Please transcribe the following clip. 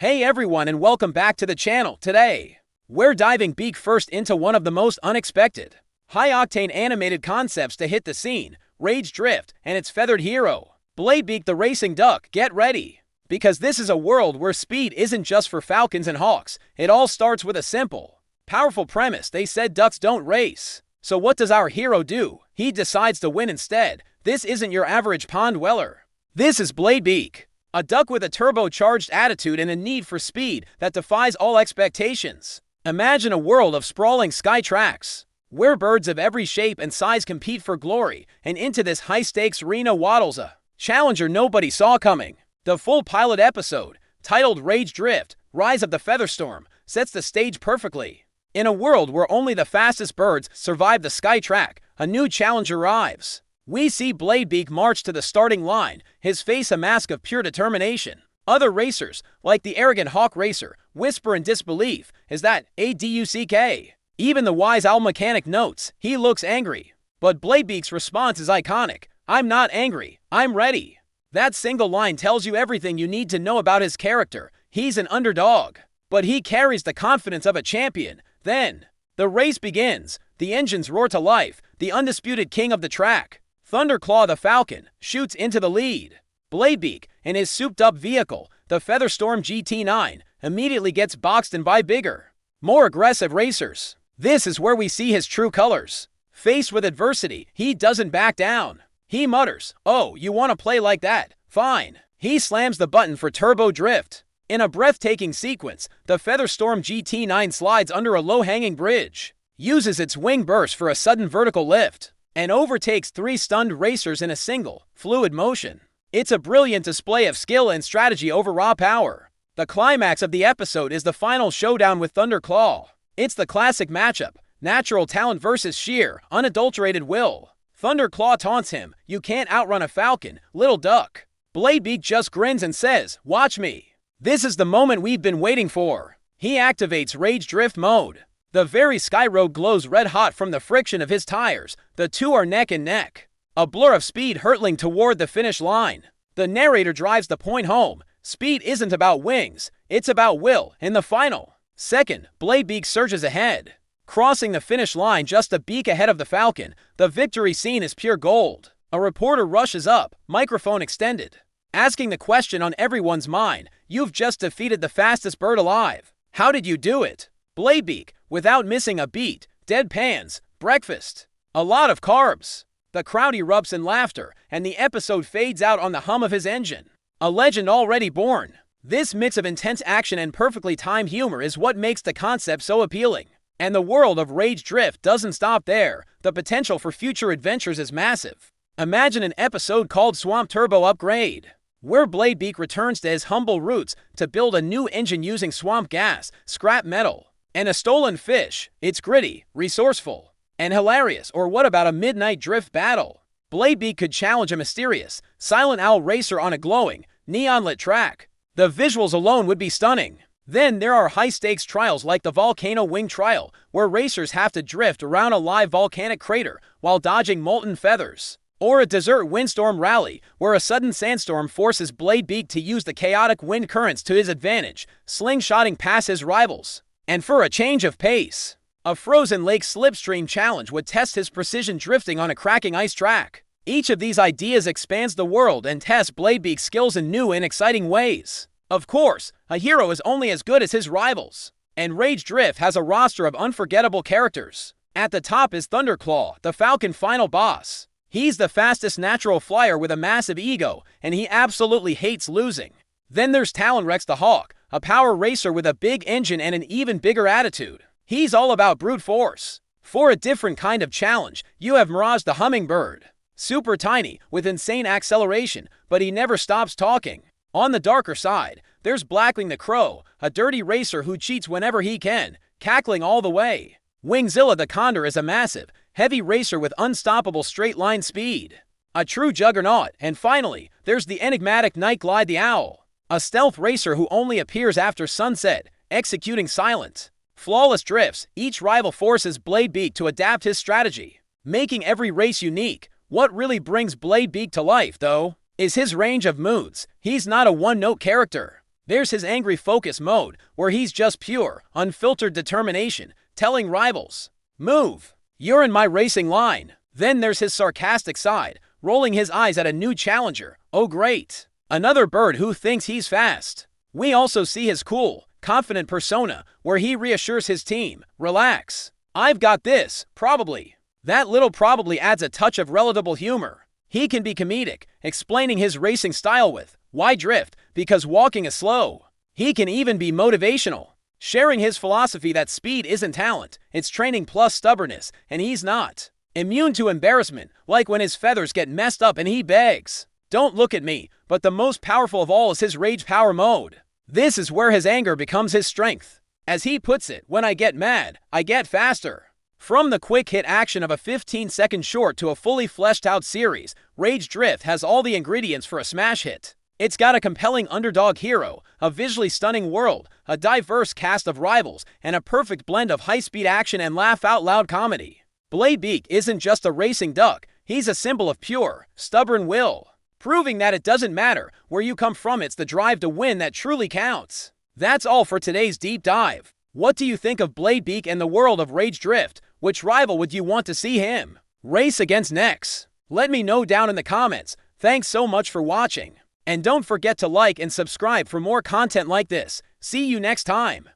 Hey everyone and welcome back to the channel. Today, we're diving beak first into one of the most unexpected, high-octane animated concepts to hit the scene, Rage Drift and its feathered hero, Bladebeak the racing duck. Get ready, because this is a world where speed isn't just for falcons and hawks. It all starts with a simple, powerful premise. They said ducks don't race. So what does our hero do? He decides to win instead. This isn't your average pond dweller. This is Bladebeak, a duck with a turbocharged attitude and a need for speed that defies all expectations. Imagine a world of sprawling sky tracks, where birds of every shape and size compete for glory, and into this high-stakes arena waddles a challenger nobody saw coming. The full pilot episode, titled Rage Drift, Rise of the Featherstorm, sets the stage perfectly. In a world where only the fastest birds survive the sky track, a new challenger arrives. We see Bladebeak march to the starting line, his face a mask of pure determination. Other racers, like the arrogant hawk racer, whisper in disbelief, "Is that a duck?" Even the wise owl mechanic notes, he looks angry. But Bladebeak's response is iconic. "I'm not angry, I'm ready." That single line tells you everything you need to know about his character. He's an underdog, but he carries the confidence of a champion. Then, the race begins. The engines roar to life. The undisputed king of the track, Thunderclaw the Falcon, shoots into the lead. Bladebeak, in his souped-up vehicle, the Featherstorm GT9, immediately gets boxed in by bigger, more aggressive racers. This is where we see his true colors. Faced with adversity, he doesn't back down. He mutters, "Oh, you want to play like that? Fine." He slams the button for turbo drift. In a breathtaking sequence, the Featherstorm GT9 slides under a low-hanging bridge, uses its wing burst for a sudden vertical lift, and overtakes 3 stunned racers in a single, fluid motion. It's a brilliant display of skill and strategy over raw power. The climax of the episode is the final showdown with Thunderclaw. It's the classic matchup, natural talent versus sheer, unadulterated will. Thunderclaw taunts him, "You can't outrun a falcon, little duck." Bladebeak just grins and says, "Watch me." This is the moment we've been waiting for. He activates Rage Drift mode. The very sky road glows red hot from the friction of his tires. The two are neck and neck, a blur of speed hurtling toward the finish line. The narrator drives the point home. Speed isn't about wings, it's about will. In the final second, Bladebeak surges ahead, crossing the finish line just a beak ahead of the falcon. The victory scene is pure gold. A reporter rushes up, microphone extended, asking the question on everyone's mind. "You've just defeated the fastest bird alive. How did you do it?" Bladebeak, without missing a beat, deadpans, "Breakfast. A lot of carbs." The crowd erupts in laughter, and the episode fades out on the hum of his engine. A legend already born. This mix of intense action and perfectly timed humor is what makes the concept so appealing. And the world of Rage Drift doesn't stop there. The potential for future adventures is massive. Imagine an episode called Swamp Turbo Upgrade, where Bladebeak returns to his humble roots to build a new engine using swamp gas, scrap metal, and a stolen fish. It's gritty, resourceful, and hilarious. Or what about a midnight drift battle? Bladebeak could challenge a mysterious, silent owl racer on a glowing, neon-lit track. The visuals alone would be stunning. Then there are high-stakes trials like the Volcano Wing Trial, where racers have to drift around a live volcanic crater while dodging molten feathers. Or a desert windstorm rally, where a sudden sandstorm forces Bladebeak to use the chaotic wind currents to his advantage, slingshotting past his rivals. And for a change of pace, a frozen lake slipstream challenge would test his precision drifting on a cracking ice track. Each of these ideas expands the world and tests Bladebeak's skills in new and exciting ways. Of course, a hero is only as good as his rivals, and Rage Drift has a roster of unforgettable characters. At the top is Thunderclaw, the Falcon final boss. He's the fastest natural flyer with a massive ego, and he absolutely hates losing. Then there's Talonrex the Hawk, a power racer with a big engine and an even bigger attitude. He's all about brute force. For a different kind of challenge, you have Mirage the Hummingbird. Super tiny, with insane acceleration, but he never stops talking. On the darker side, there's Blackwing the Crow, a dirty racer who cheats whenever he can, cackling all the way. Wingzilla the Condor is a massive, heavy racer with unstoppable straight-line speed, a true juggernaut. And finally, there's the enigmatic Nightglide the Owl, a stealth racer who only appears after sunset, executing silent, flawless drifts. Each rival forces Bladebeak to adapt his strategy, making every race unique. What really brings Bladebeak to life, though, is his range of moods. He's not a one-note character. There's his angry focus mode, where he's just pure, unfiltered determination, telling rivals, "Move! You're in my racing line." Then there's his sarcastic side, rolling his eyes at a new challenger. "Oh great! Another bird who thinks he's fast." We also see his cool, confident persona, where he reassures his team, "Relax. I've got this, probably." That little probably adds a touch of relatable humor. He can be comedic, explaining his racing style with, "Why drift? Because walking is slow." He can even be motivational, sharing his philosophy that speed isn't talent, it's training plus stubbornness, and he's not immune to embarrassment, like when his feathers get messed up and he begs, "Don't look at me." But the most powerful of all is his rage power mode. This is where his anger becomes his strength. As he puts it, "When I get mad, I get faster." From the quick hit action of a 15-second short to a fully fleshed out series, Rage Drift has all the ingredients for a smash hit. It's got a compelling underdog hero, a visually stunning world, a diverse cast of rivals, and a perfect blend of high-speed action and laugh-out-loud comedy. Blade Beak isn't just a racing duck, he's a symbol of pure, stubborn will, proving that it doesn't matter where you come from, it's the drive to win that truly counts. That's all for today's deep dive. What do you think of Blade Beak and the world of Rage Drift? Which rival would you want to see him race against next? Let me know down in the comments. Thanks so much for watching. And don't forget to like and subscribe for more content like this. See you next time.